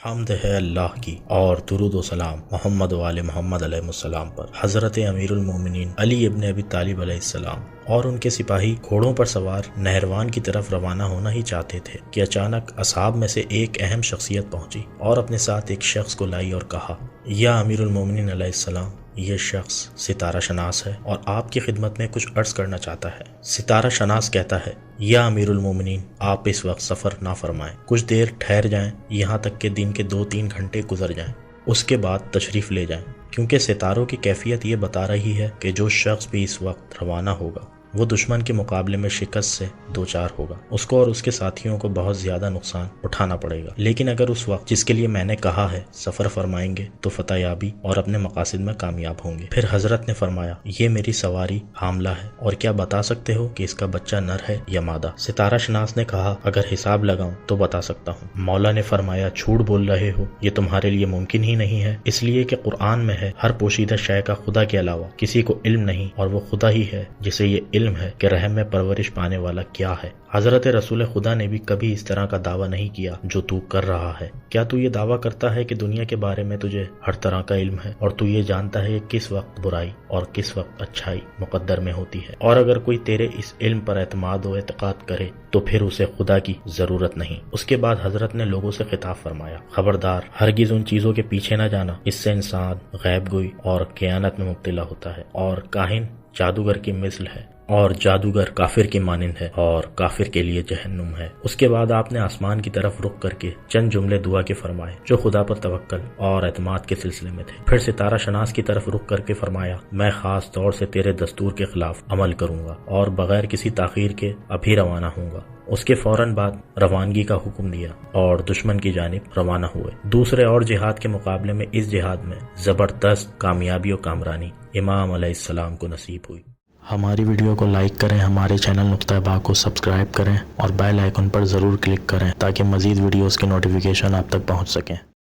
حمد ہے اللہ کی اور درود و سلام محمد و آل محمد علیہ السلام پر۔ حضرت امیر المومنین علی ابن ابی طالب علیہ السلام اور ان کے سپاہی گھوڑوں پر سوار نہروان کی طرف روانہ ہونا ہی چاہتے تھے کہ اچانک اصحاب میں سے ایک اہم شخصیت پہنچی اور اپنے ساتھ ایک شخص کو لائی اور کہا، یا امیر المومنین علیہ السلام، یہ شخص ستارہ شناس ہے اور آپ کی خدمت میں کچھ عرض کرنا چاہتا ہے۔ ستارہ شناس کہتا ہے، یا امیر المومنین، آپ اس وقت سفر نہ فرمائیں، کچھ دیر ٹھہر جائیں یہاں تک کہ دن کے 2-3 گھنٹے گزر جائیں، اس کے بعد تشریف لے جائیں، کیونکہ ستاروں کی کیفیت یہ بتا رہی ہے کہ جو شخص بھی اس وقت روانہ ہوگا وہ دشمن کے مقابلے میں شکست سے دوچار ہوگا، اس کو اور اس کے ساتھیوں کو بہت زیادہ نقصان اٹھانا پڑے گا، لیکن اگر اس وقت جس کے لیے میں نے کہا ہے سفر فرمائیں گے تو فتح یابی اور اپنے مقاصد میں کامیاب ہوں گے۔ پھر حضرت نے فرمایا، یہ میری سواری حاملہ ہے اور کیا بتا سکتے ہو کہ اس کا بچہ نر ہے یا مادہ؟ ستارہ شناس نے کہا، اگر حساب لگاؤں تو بتا سکتا ہوں۔ مولا نے فرمایا، جھوٹ بول رہے ہو، یہ تمہارے لیے ممکن ہی نہیں ہے، اس لیے کہ قرآن میں ہے، ہر پوشیدہ شے کا خدا کے علاوہ کسی کو علم نہیں، اور وہ خدا ہی ہے جسے یہ علم ہے کہ رحم میں پرورش پانے والا کیا ہے۔ حضرت رسول خدا نے بھی کبھی اس طرح کا دعویٰ نہیں کیا جو تو کر رہا ہے۔ کیا تو یہ دعویٰ کرتا ہے کہ دنیا کے بارے میں تجھے ہر طرح کا علم ہے اور تو یہ جانتا ہے کہ کس وقت برائی اور کس وقت اچھائی مقدر میں ہوتی ہے، اور اگر کوئی تیرے اس علم پر اعتماد و اعتقاد کرے تو پھر اسے خدا کی ضرورت نہیں۔ اس کے بعد حضرت نے لوگوں سے خطاب فرمایا، خبردار، ہرگز ان چیزوں کے پیچھے نہ جانا اس سے انسان غیب گوئی اور خیانت میں مبتلا ہوتا ہے، اور کاہن جادوگر کی مثل ہے، اور جادوگر کافر کی مانند ہے، اور کافر کے لیے جہنم ہے۔ اس کے بعد آپ نے آسمان کی طرف رخ کر کے چند جملے دعا کے فرمائے جو خدا پر توکل اور اعتماد کے سلسلے میں تھے۔ پھر ستارہ شناس کی طرف رخ کر کے فرمایا، میں خاص طور سے تیرے دستور کے خلاف عمل کروں گا اور بغیر کسی تاخیر کے ابھی روانہ ہوں گا۔ اس کے فوراً بعد روانگی کا حکم دیا اور دشمن کی جانب روانہ ہوئے۔ دوسرے اور جہاد کے مقابلے میں اس جہاد میں زبردست کامیابی و کامرانی امام علیہ السلام کو نصیب ہوئی۔ ہماری ویڈیو کو لائک کریں، ہمارے چینل نقطہ با کو سبسکرائب کریں اور بیل آئیکن پر ضرور کلک کریں تاکہ مزید ویڈیوز کے نوٹیفیکیشن آپ تک پہنچ سکیں۔